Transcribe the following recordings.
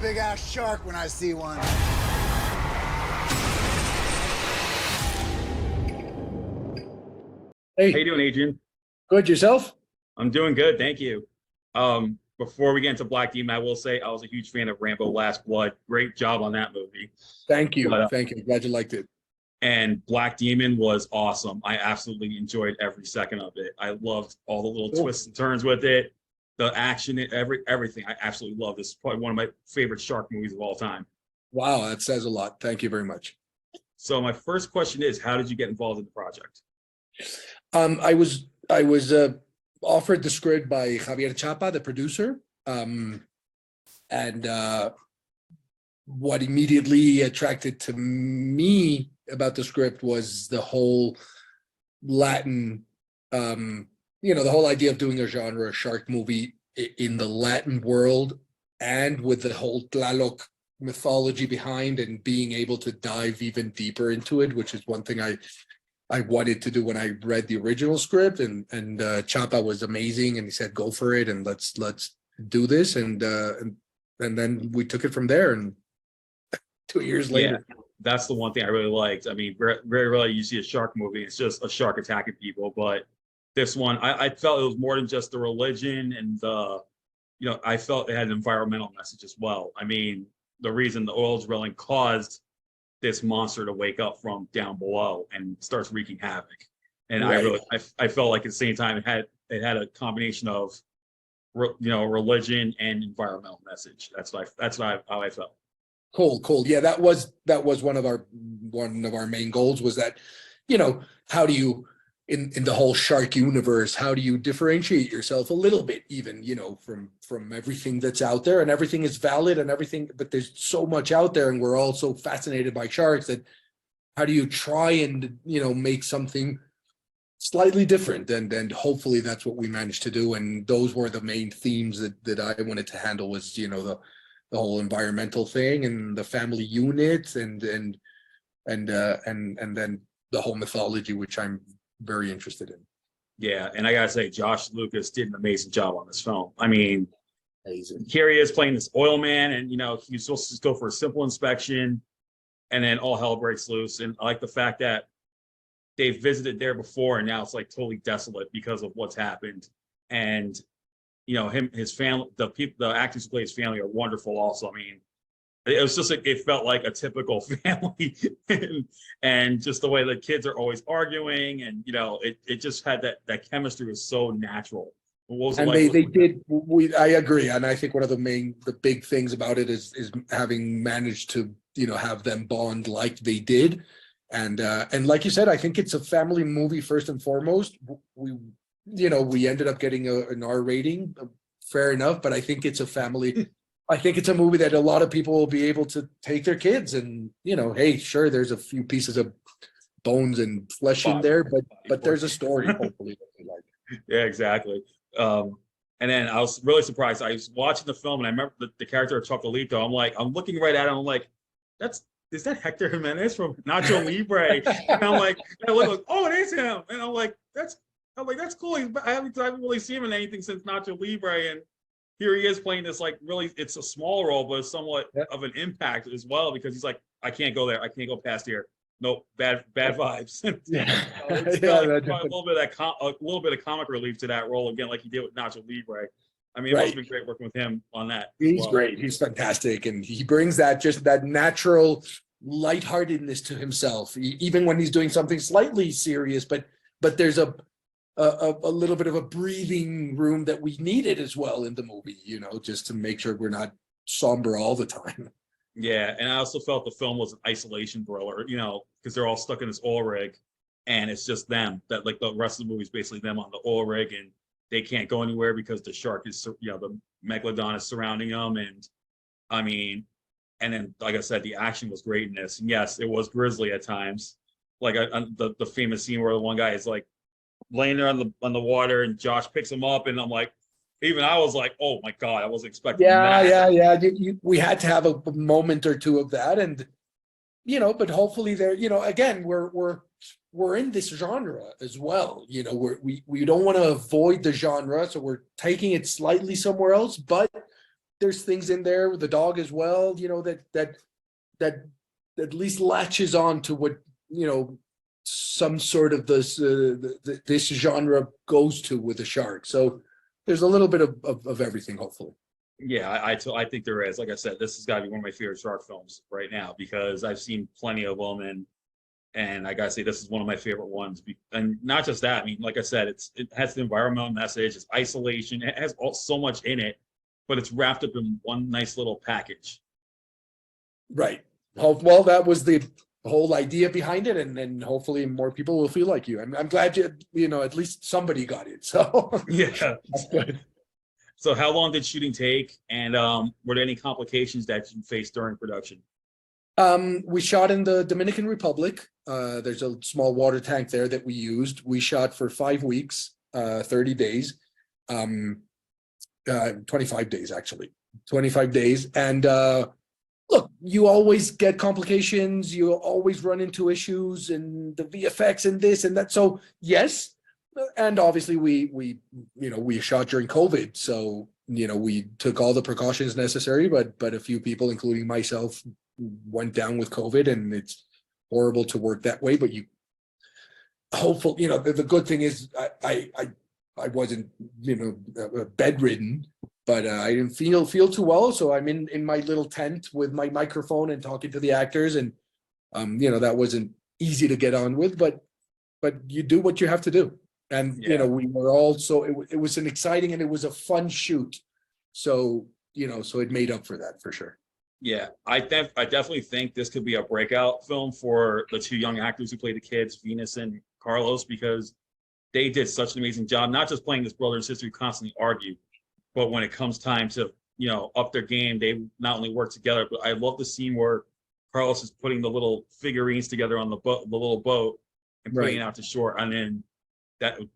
big ass shark when I see one. How Hey, you doing, Adrian? good yourself? I'm doing good, thank you. Before we get into Black Demon, I will say I was a huge fan of Rambo: Last Blood. Great job on that movie. Thank you. But Thank you. Glad you liked it. and Black Demon was awesome. I absolutely enjoyed every second of it. I loved all the little Cool. twists and turns with it, the action, everything. I absolutely love this. It's probably one of my favorite shark movies of all time. Wow, that says a lot. Thank you very much. So my first question is, how did you get involved in the project? I was offered the script by Javier Chapa, the producer, and what immediately attracted to me about the script was the whole Latin, the whole idea of doing a genre shark movie in the Latin world, and with the whole Tlaloc mythology behind, and being able to dive even deeper into it, which is one thing I wanted to do when I read the original script, and Chapa was amazing, and he said, "Go for it, and let's do this," and then we took it from there. And 2 years later, That's the one thing I really liked. I mean, very rarely you see a shark movie. It's just a shark attacking people. But this one, I felt it was more than just the religion and I felt it had an environmental message as well. I mean, the reason the oil drilling caused this monster to wake up from down below and starts wreaking havoc. And right. I felt like at the same time it had a combination of religion and environmental message. How I felt. Cool. Yeah, that was one of our main goals, was that, how do you, in the whole shark universe, how do you differentiate yourself a little bit, even, from everything that's out there? And everything is valid and everything, but there's so much out there, and we're all so fascinated by sharks, that how do you try and, make something slightly different? And hopefully that's what we managed to do. And those were the main themes that I wanted to handle, was, the whole environmental thing, and the family unit, and then the whole mythology, which I'm very interested in. Yeah, and I gotta say, Josh Lucas did an amazing job on this film. I mean, Amazing. here he is playing this oil man, and he's supposed to just go for a simple inspection, and then all hell breaks loose. And I like the fact that they've visited there before, and now it's like totally desolate because of what's happened. And his family, the actors who play his family are wonderful also. I mean, it was just like, it felt like a typical family, and just the way the kids are always arguing, and it just had that chemistry was so natural. What was it And like? they did. I agree, and I think one of the big things about it is having managed to have them bond like they did, and like you said, I think it's a family movie first and foremost. We ended up getting an R rating, fair enough, but I think it's a family. I think it's a movie that a lot of people will be able to take their kids, and hey, sure, there's a few pieces of bones and flesh in there, but there's a story, hopefully, that they like. Yeah, exactly. And then I was really surprised. I was watching the film, and I remember the character of Chocolito. I'm looking right at him. I'm like, is that Hector Jimenez from Nacho Libre? And I'm like, and I look like, oh, it is him. And I'm like, that's cool. I haven't really seen him in anything since Nacho Libre, and here he is playing this, like, really, it's a small role, but it's somewhat of an impact as well, because he's like, I can't go there. I can't go past here. Nope, bad vibes. Yeah, It's like a little bit of comic relief to that role again, like he did with Nacho Libre. I mean, it must have been great working with him on that. He's great. He's fantastic, and he brings that natural lightheartedness to himself, even when he's doing something slightly serious. But there's a little bit of a breathing room that we needed as well in the movie, just to make sure we're not somber all the time. Yeah, and I also felt the film was an isolation thriller, because they're all stuck in this oil rig, and it's just them. That, like, the rest of the movie is basically them on the oil rig, and they can't go anywhere because the shark is, the megalodon is surrounding them. And I mean, and then, like I said, the action was great in this. And yes, it was grisly at times. Like the famous scene where the one guy is like laying there on the water, and Josh picks him up, and I'm like, even I was like, oh my God, I wasn't expecting that. Yeah. We had to have a moment or two of that, and but hopefully there, again, we're in this genre as well. We don't want to avoid the genre, so we're taking it slightly somewhere else, but there's things in there with the dog as well, that at least latches on to what, some sort of this genre goes to with a shark. So there's a little bit of everything, hopefully. Yeah, I think there is. Like I said, this has got to be one of my favorite shark films right now because I've seen plenty of them, and I gotta say this is one of my favorite ones. And not just that, I mean, like I said, it has the environmental message, it's isolation, it has so much in it, but it's wrapped up in one nice little package. Right. Well, that was the whole idea behind it, and hopefully more people will feel like you. I'm glad at least somebody got it. So Yeah. that's good. So how long did shooting take, and were there any complications that you faced during production? We shot in the Dominican Republic. There's a small water tank there that we used. We shot for 5 weeks, 30 days, 25 days actually, 25 days. And look, you always get complications. You always run into issues and the VFX and this and that. So yes. And obviously we shot during COVID. So, we took all the precautions necessary, but a few people, including myself, went down with COVID, and it's horrible to work that way. But hopefully, the good thing is I wasn't, bedridden, but I didn't feel too well. So I'm in my little tent with my microphone and talking to the actors, and that wasn't easy to get on with, but you do what you have to do. And we were also it was an exciting and it was a fun shoot. So so it made up for that for sure. Yeah, I definitely think this could be a breakout film for the two young actors who play the kids, Venus and Carlos, because they did such an amazing job, not just playing this brother and sister who constantly argue, but when it comes time to, up their game, they not only work together, but I love the scene where Carlos is putting the little figurines together on the little boat and putting it out to shore. And then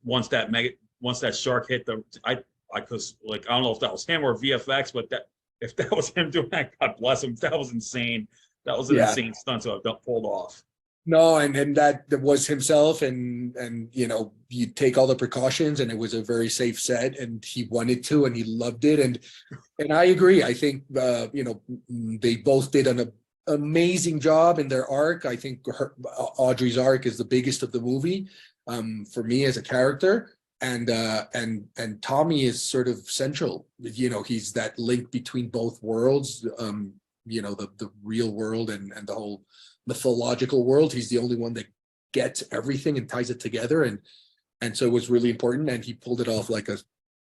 once that shark hit I don't know if that was him or VFX, but if that was him doing that, God bless him. That was insane. That was an insane stunt to have pulled off. No, and that was himself, and you take all the precautions, and it was a very safe set, and he wanted to, and he loved it, and I agree. I think they both did an amazing job in their arc. I think Audrey's arc is the biggest of the movie, for me as a character. And Tommy is sort of central. He's that link between both worlds, the real world and the whole mythological world. He's the only one that gets everything and ties it together. And so it was really important, and he pulled it off like a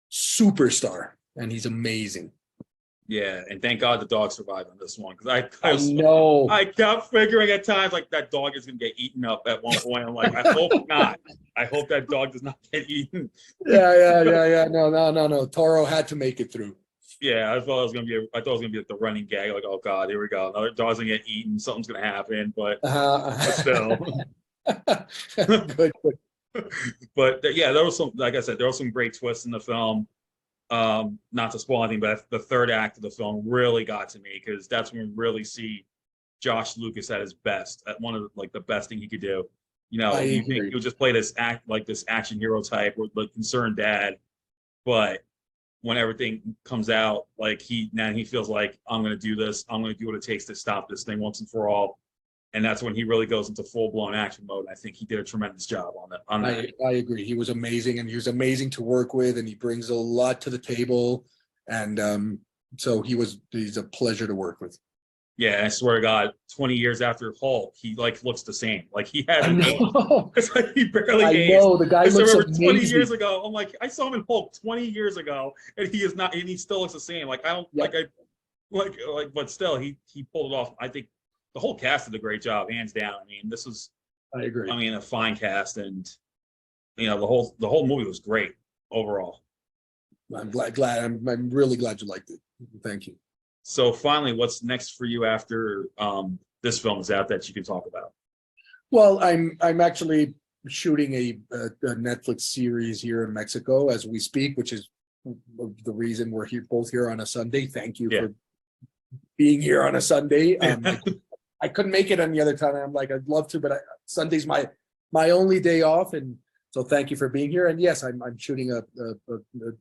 superstar, and he's amazing. Yeah, and thank God the dog survived on this one, because I kept figuring at times like that dog is gonna get eaten up at one point. I'm like, I hope not. I hope that dog does not get eaten. Yeah. No. Toro had to make it through. Yeah, I thought it was gonna be like the running gag, like, oh God, here we go. Another dog's gonna get eaten, something's gonna happen, but still. Good. But yeah, there was some, like I said, there was some great twists in the film. Not to spoil anything, but the third act of the film really got to me, because that's when we really see Josh Lucas at his best, at one of the best thing he could do. You think he would just play this action hero type or the concerned dad, but when everything comes out, he feels like, I'm going to do this. I'm going to do what it takes to stop this thing once and for all. And that's when he really goes into full-blown action mode. I think he did a tremendous job on that. I agree. He was amazing, and he was amazing to work with, and he brings a lot to the table. And so he's a pleasure to work with. Yeah, I swear to God, 20 years after Hulk, he looks the same. He I hasn't know. It's like he barely aged. I know, the guy looks amazing. 20 years ago, I'm like, I saw him in Hulk 20 years ago, and he is not, and he still looks the same. But still, he pulled it off. I think the whole cast did a great job, hands down. I mean, I agree. A fine cast, and the whole movie was great overall. I'm glad. I'm really glad you liked it. Thank you. So finally, what's next for you after this film is out that you can talk about? Well, I'm actually shooting a Netflix series here in Mexico as we speak, which is the reason we're both here on a Sunday. Thank you for being here on a Sunday. I couldn't make it any other time. I'm like, I'd love to, but Sunday's my only day off, and so thank you for being here. And yes, I'm shooting a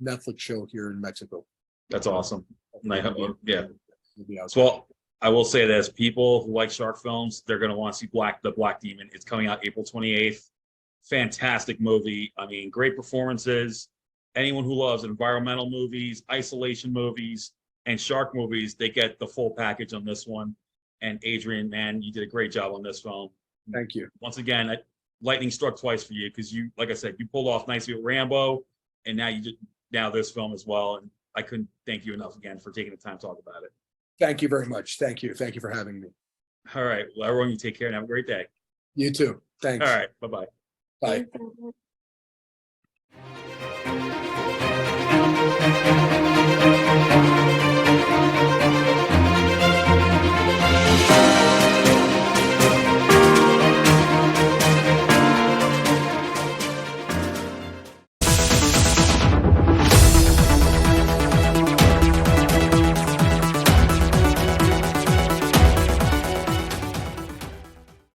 Netflix show here in Mexico. That's awesome. And I hope, yeah. It'll be out So well, I will say this: people who like shark films, they're going to want to see the Black Demon. It's coming out April 28th. Fantastic movie. I mean, great performances. Anyone who loves environmental movies, isolation movies, and shark movies, they get the full package on this one. And Adrian, man, you did a great job on this film. Thank you. Once again, lightning struck twice for you because you, like I said, you pulled off nicely with Rambo, and now this film as well. And I couldn't thank you enough again for taking the time to talk about it. Thank you very much. Thank you. Thank you for having me. All right. Well, everyone, you take care and have a great day. You too. Thanks. All right. Bye-bye. Bye. Thank you.